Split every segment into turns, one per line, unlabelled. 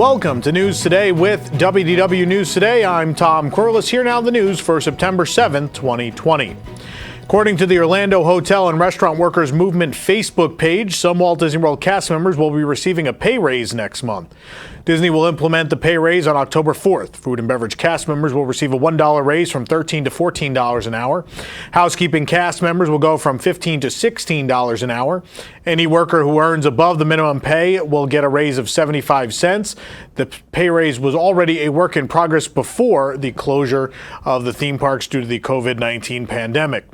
Welcome to News Today with WDW News Today. I'm Tom Corliss. Here now the news for September 7th, 2020. According to the Orlando Hotel and Restaurant Workers Movement Facebook page, some Walt Disney World cast members will be receiving a pay raise next month. Disney will implement the pay raise on October 4th. Food and beverage cast members will receive a $1 raise from $13 to $14 an hour. Housekeeping cast members will go from $15 to $16 an hour. Any worker who earns above the minimum pay will get a raise of 75 cents. The pay raise was already a work in progress before the closure of the theme parks due to the COVID-19 pandemic.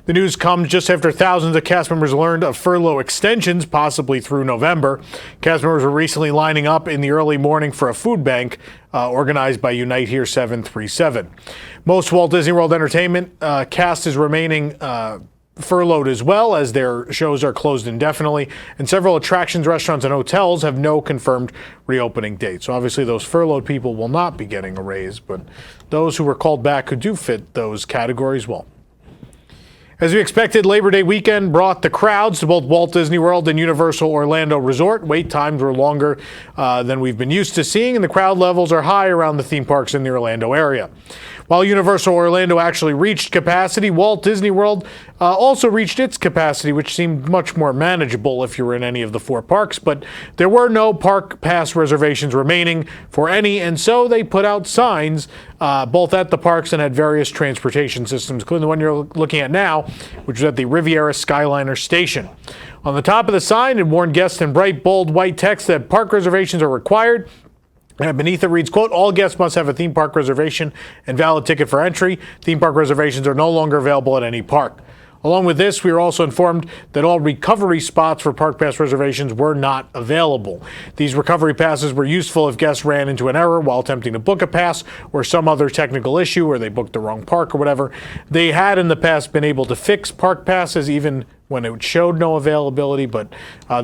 The news comes just after thousands of cast members learned of furlough extensions, possibly through November. Cast members were recently lining up in the early morning for a food bank organized by Unite Here 737. Most Walt Disney World Entertainment cast is remaining furloughed as well, as their shows are closed indefinitely, and several attractions, restaurants, and hotels have no confirmed reopening dates. So obviously those furloughed people will not be getting a raise, but those who were called back who do fit those categories will. As we expected, Labor Day weekend brought the crowds to both Walt Disney World and Universal Orlando Resort. Wait times were longer than we've been used to seeing, and the crowd levels are high around the theme parks in the Orlando area. While Universal Orlando actually reached capacity, Walt Disney World also reached its capacity, which seemed much more manageable if you were in any of the four parks. But there were no park pass reservations remaining for any, and so they put out signs both at the parks and at various transportation systems, including the one you're looking at now, which is at the Riviera Skyliner Station. On the top of the sign, it warned guests in bright, bold white text that park reservations are required. And beneath it reads, quote, "All guests must have a theme park reservation and valid ticket for entry. Theme park reservations are no longer available at any park." Along with this, we were also informed that all recovery spots for park pass reservations were not available. These recovery passes were useful if guests ran into an error while attempting to book a pass or some other technical issue, or they booked the wrong park or whatever. They had in the past been able to fix park passes even when it showed no availability, but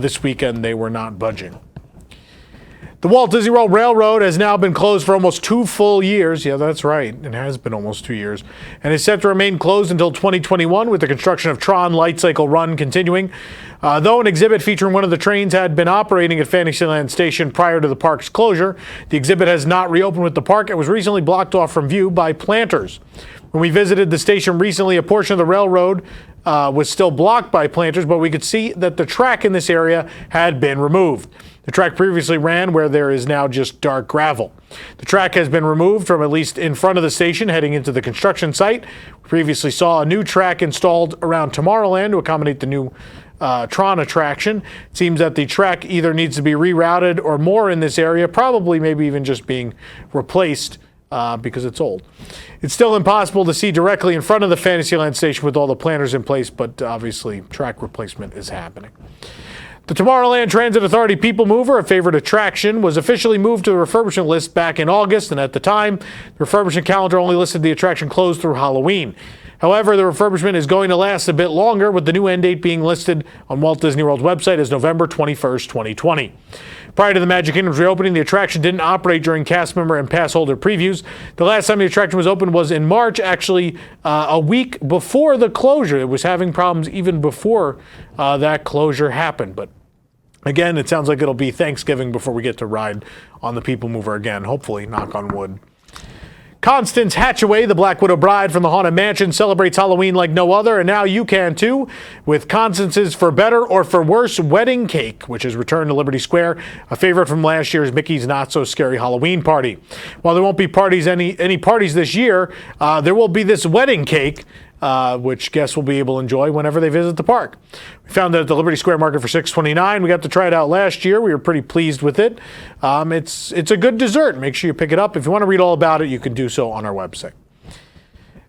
this weekend they were not budging. The Walt Disney World Railroad has now been closed for almost 2 full years. Yeah, that's right. It has been almost 2 years. And is set to remain closed until 2021 with the construction of Tron Light Cycle Run continuing. Though an exhibit featuring one of the trains had been operating at Fantasyland Station prior to the park's closure, the exhibit has not reopened with the park. It was recently blocked off from view by planters. When we visited the station recently, a portion of the railroad was still blocked by planters, but we could see that the track in this area had been removed. The track previously ran where there is now just dark gravel. The track has been removed from at least in front of the station heading into the construction site. We previously saw a new track installed around Tomorrowland to accommodate the new Tron attraction. It seems that the track either needs to be rerouted or more in this area, probably maybe even just being replaced because it's old. It's still impossible to see directly in front of the Fantasyland station with all the planters in place, but obviously track replacement is happening. The Tomorrowland Transit Authority People Mover, a favorite attraction, was officially moved to the refurbishment list back in August, and at the time, the refurbishment calendar only listed the attraction closed through Halloween. However, the refurbishment is going to last a bit longer, with the new end date being listed on Walt Disney World's website as November 21st, 2020. Prior to the Magic Kingdom's reopening, the attraction didn't operate during cast member and pass holder previews. The last time the attraction was open was in March, actually a week before the closure. It was having problems even before that closure happened. But again, it sounds like it'll be Thanksgiving before we get to ride on the People Mover again. Hopefully, knock on wood. Constance Hatchaway, the Black Widow bride from the Haunted Mansion, celebrates Halloween like no other, and now you can too, with Constance's For Better or For Worse wedding cake, which is returned to Liberty Square, a favorite from last year's Mickey's Not So Scary Halloween party. While there won't be any parties this year, there will be this wedding cake, which guests will be able to enjoy whenever they visit the park. We found it at the Liberty Square Market for $6.29. We got to try it out last year. We were pretty pleased with it. It's a good dessert. Make sure you pick it up. If you want to read all about it, you can do so on our website.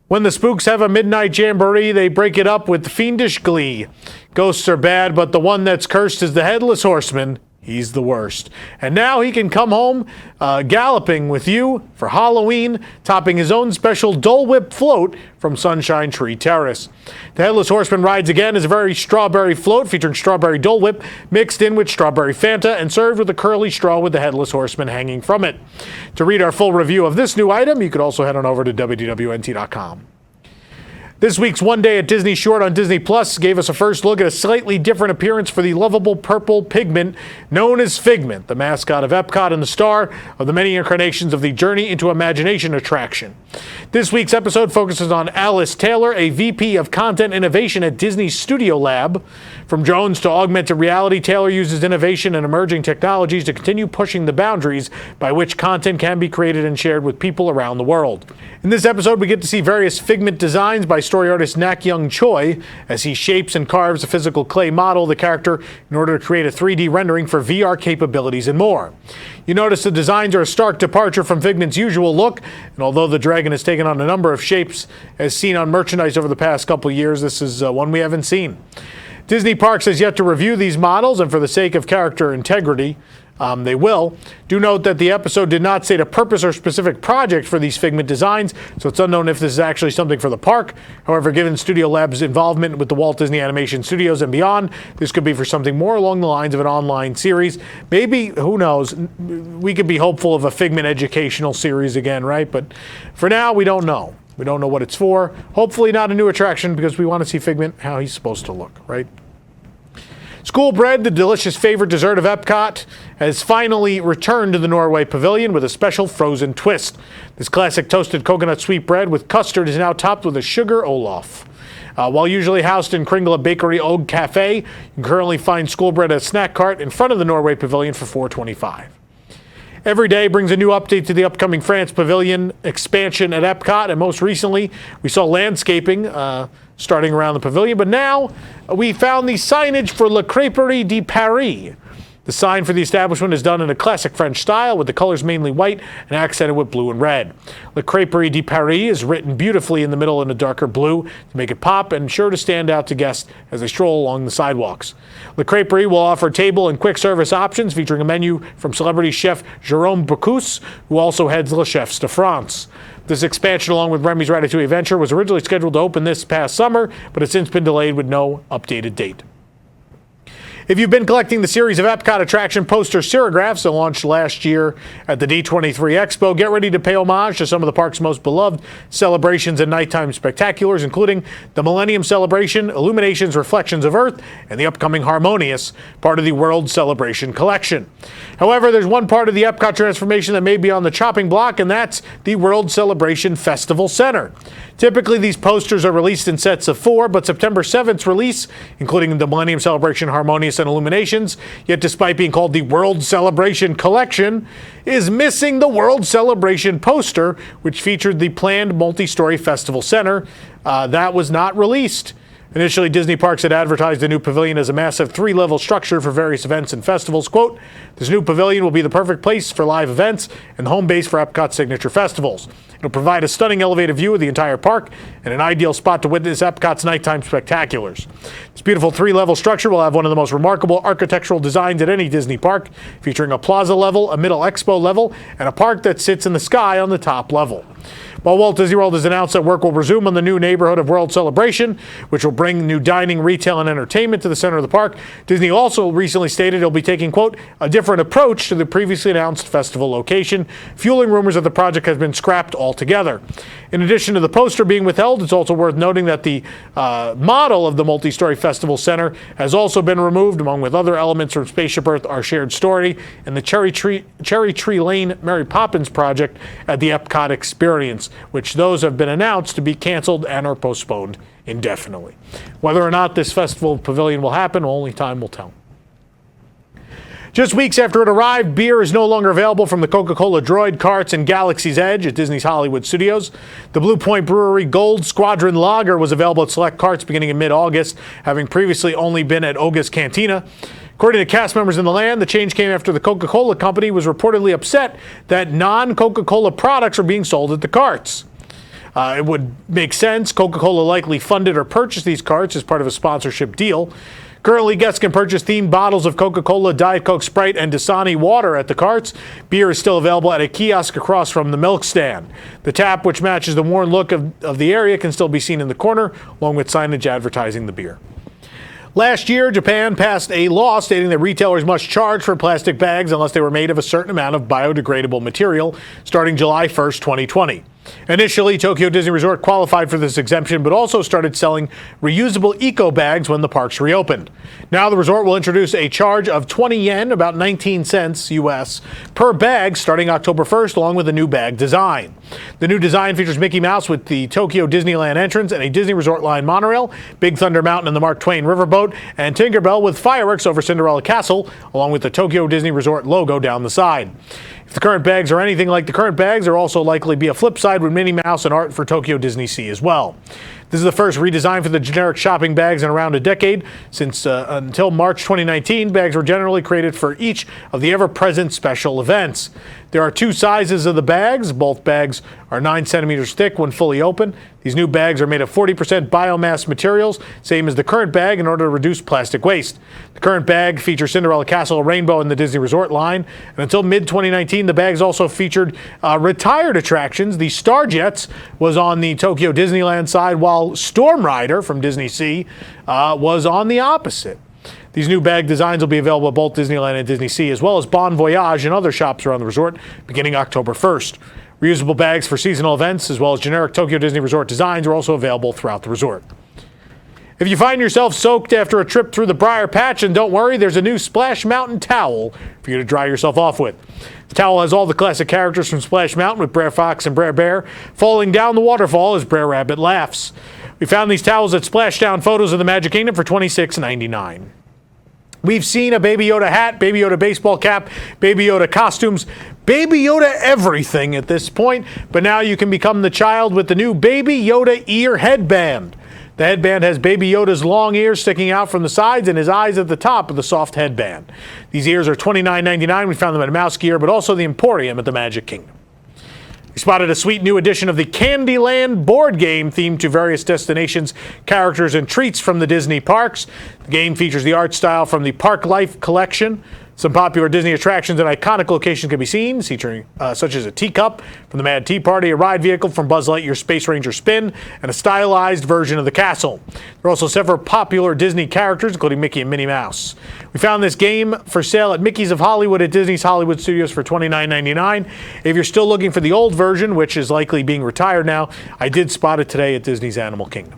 When the spooks have a midnight jamboree, they break it up with fiendish glee. Ghosts are bad, but the one that's cursed is the Headless Horseman. He's the worst. And now he can come home galloping with you for Halloween, topping his own special Dole Whip float from Sunshine Tree Terrace. The Headless Horseman rides again as a very strawberry float featuring strawberry Dole Whip mixed in with strawberry Fanta and served with a curly straw with the Headless Horseman hanging from it. To read our full review of this new item, you could also head on over to WDWNT.com. This week's One Day at Disney short on Disney Plus gave us a first look at a slightly different appearance for the lovable purple pigment known as Figment, the mascot of EPCOT and the star of the many incarnations of the Journey into Imagination attraction. This week's episode focuses on Alice Taylor, a VP of Content Innovation at Disney's Studio Lab. From drones to augmented reality, Taylor uses innovation and emerging technologies to continue pushing the boundaries by which content can be created and shared with people around the world. In this episode, we get to see various Figment designs by story artist Nak Young Choi as he shapes and carves a physical clay model of the character in order to create a 3D rendering for VR capabilities and more. You notice the designs are a stark departure from Figment's usual look, and although the dragon has taken on a number of shapes as seen on merchandise over the past couple years, this is one we haven't seen. Disney Parks has yet to review these models, and for the sake of character integrity, they will. Do note that the episode did not state a purpose or specific project for these Figment designs, so it's unknown if this is actually something for the park. However, given Studio Lab's involvement with the Walt Disney Animation Studios and beyond, this could be for something more along the lines of an online series. Maybe, who knows, we could be hopeful of a Figment educational series again, right? But for now, we don't know. We don't know what it's for. Hopefully not a new attraction because we want to see Figment how he's supposed to look, right? School bread, the delicious favorite dessert of EPCOT, has finally returned to the Norway Pavilion with a special frozen twist. This classic toasted coconut sweetbread with custard is now topped with a sugar Olaf. While usually housed in Kringla Bakery Og Cafe, you can currently find school bread at a snack cart in front of the Norway Pavilion for $4.25. Every day brings a new update to the upcoming France Pavilion expansion at EPCOT, and most recently we saw landscaping starting around the pavilion, but now we found the signage for Le Creperie de Paris. The sign for the establishment is done in a classic French style with the colors mainly white and accented with blue and red. Le Creperie de Paris is written beautifully in the middle in a darker blue to make it pop and sure to stand out to guests as they stroll along the sidewalks. Le Creperie will offer table and quick service options featuring a menu from celebrity chef Jérôme Bocuse, who also heads Le Chefs de France. This expansion, along with Remy's Ratatouille Adventure, was originally scheduled to open this past summer, but has since been delayed with no updated date. If you've been collecting the series of EPCOT attraction poster serigraphs that launched last year at the D23 Expo, get ready to pay homage to some of the park's most beloved celebrations and nighttime spectaculars, including the Millennium Celebration, Illuminations Reflections of Earth, and the upcoming Harmonious, part of the World Celebration collection. However, there's one part of the EPCOT transformation that may be on the chopping block, and that's the World Celebration Festival Center. Typically, these posters are released in sets of 4, but September 7th's release, including the Millennium Celebration, Harmonious, and Illuminations, yet despite being called the World Celebration Collection, is missing the World Celebration poster, which featured the planned multi-story festival center. That was not released. Initially, Disney Parks had advertised the new pavilion as a massive 3-level structure for various events and festivals. Quote, "This new pavilion will be the perfect place for live events and home base for EPCOT's signature festivals. It'll provide a stunning elevated view of the entire park and an ideal spot to witness EPCOT's nighttime spectaculars. This beautiful 3-level structure will have one of the most remarkable architectural designs at any Disney park, featuring a plaza level, a middle expo level, and a park that sits in the sky on the top level." While Walt Disney World has announced that work will resume on the new neighborhood of World Celebration, which will bring new dining, retail, and entertainment to the center of the park, Disney also recently stated it'll be taking, quote, "a different approach to the previously announced festival location," fueling rumors that the project has been scrapped altogether. In addition to the poster being withheld, it's also worth noting that the model of the multi-story festival center has also been removed, along with other elements from Spaceship Earth, Our Shared Story, and the Cherry Tree Lane Mary Poppins project at the EPCOT Experience, which those have been announced to be canceled and are postponed indefinitely. Whether or not this festival pavilion will happen, only time will tell. Just weeks after it arrived, beer is no longer available from the Coca-Cola Droid carts in Galaxy's Edge at Disney's Hollywood Studios. The Blue Point Brewery Gold Squadron Lager was available at select carts beginning in mid-August, having previously only been at Oga's Cantina. According to cast members in the land, the change came after the Coca-Cola company was reportedly upset that non-Coca-Cola products are being sold at the carts. It would make sense. Coca-Cola likely funded or purchased these carts as part of a sponsorship deal. Currently, guests can purchase themed bottles of Coca-Cola, Diet Coke, Sprite, and Dasani water at the carts. Beer is still available at a kiosk across from the milk stand. The tap, which matches the worn look of the area, can still be seen in the corner, along with signage advertising the beer. Last year, Japan passed a law stating that retailers must charge for plastic bags unless they were made of a certain amount of biodegradable material starting July 1st, 2020. Initially, Tokyo Disney Resort qualified for this exemption, but also started selling reusable eco bags when the parks reopened. Now the resort will introduce a charge of 20 yen, about 19 cents US, per bag starting October 1st, along with a new bag design. The new design features Mickey Mouse with the Tokyo Disneyland entrance and a Disney Resort line monorail, Big Thunder Mountain and the Mark Twain riverboat, and Tinkerbell with fireworks over Cinderella Castle, along with the Tokyo Disney Resort logo down the side. If the current bags are anything like the current bags, there will also likely be a flip side with Minnie Mouse and art for Tokyo Disney Sea as well. This is the first redesign for the generic shopping bags in around a decade. Since until March 2019, bags were generally created for each of the ever-present special events. There are two sizes of the bags. Both bags are 9 centimeters thick when fully open. These new bags are made of 40% biomass materials, same as the current bag, in order to reduce plastic waste. The current bag features Cinderella Castle, Rainbow, and the Disney Resort line. And until mid-2019, the bags also featured retired attractions. The Starjets was on the Tokyo Disneyland side, while Storm Rider from Disney Sea was on the opposite. These new bag designs will be available at both Disneyland and Disney Sea, as well as Bon Voyage and other shops around the resort, beginning October 1st. Reusable bags for seasonal events, as well as generic Tokyo Disney Resort designs, are also available throughout the resort. If you find yourself soaked after a trip through the Briar Patch, and don't worry, there's a new Splash Mountain towel for you to dry yourself off with. The towel has all the classic characters from Splash Mountain, with Brer Fox and Brer Bear falling down the waterfall as Brer Rabbit laughs. We found these towels at Splashdown Photos of the Magic Kingdom for $26.99. We've seen a Baby Yoda hat, Baby Yoda baseball cap, Baby Yoda costumes, Baby Yoda everything at this point, but now you can become the child with the new Baby Yoda ear headband. The headband has Baby Yoda's long ears sticking out from the sides and his eyes at the top of the soft headband. These ears are $29.99. We found them at Mouse Gear, but also the Emporium at the Magic Kingdom. We spotted a sweet new edition of the Candyland board game themed to various destinations, characters, and treats from the Disney parks. The game features the art style from the Park Life collection. Some popular Disney attractions and iconic locations can be seen, featuring such as a teacup from the Mad Tea Party, a ride vehicle from Buzz Lightyear's Space Ranger Spin, and a stylized version of the castle. There are also several popular Disney characters, including Mickey and Minnie Mouse. We found this game for sale at Mickey's of Hollywood at Disney's Hollywood Studios for $29.99. If you're still looking for the old version, which is likely being retired now, I did spot it today at Disney's Animal Kingdom.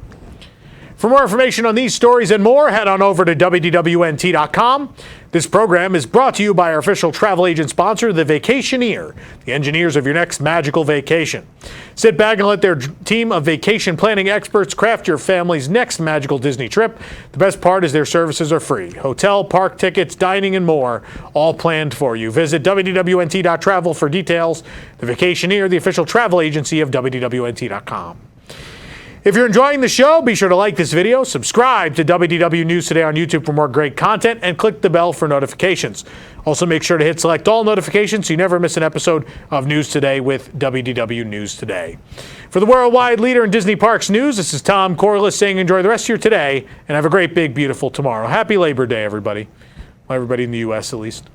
For more information on these stories and more, head on over to WDWNT.com. This program is brought to you by our official travel agent sponsor, The Vacationeer, the engineers of your next magical vacation. Sit back and let their team of vacation planning experts craft your family's next magical Disney trip. The best part is their services are free. Hotel, park tickets, dining, and more, all planned for you. Visit WDWNT.travel for details. The Vacationeer, the official travel agency of WDWNT.com. If you're enjoying the show, be sure to like this video, subscribe to WDW News Today on YouTube for more great content, and click the bell for notifications. Also, make sure to hit select all notifications so you never miss an episode of News Today with WDW News Today. For the worldwide leader in Disney Parks news, this is Tom Corliss saying enjoy the rest of your today and have a great, big, beautiful tomorrow. Happy Labor Day, everybody. Well, everybody in the U.S. at least.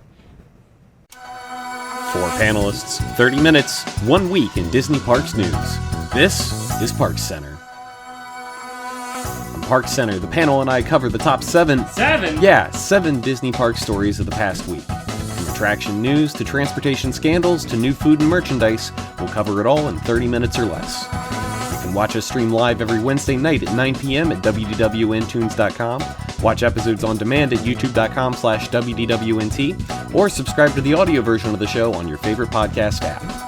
4 panelists, 30 minutes, 1 week in Disney Parks news. This is Parks Center. Parks Center, the panel and I cover the top 7 Disney Park stories of the past week. From attraction news to transportation scandals to new food and merchandise, we'll cover it all in 30 minutes or less. You can watch us stream live every Wednesday night at 9 p.m. at WDWNtunes.com, watch episodes on demand at youtube.com/WDWNT, or subscribe to the audio version of the show on your favorite podcast app.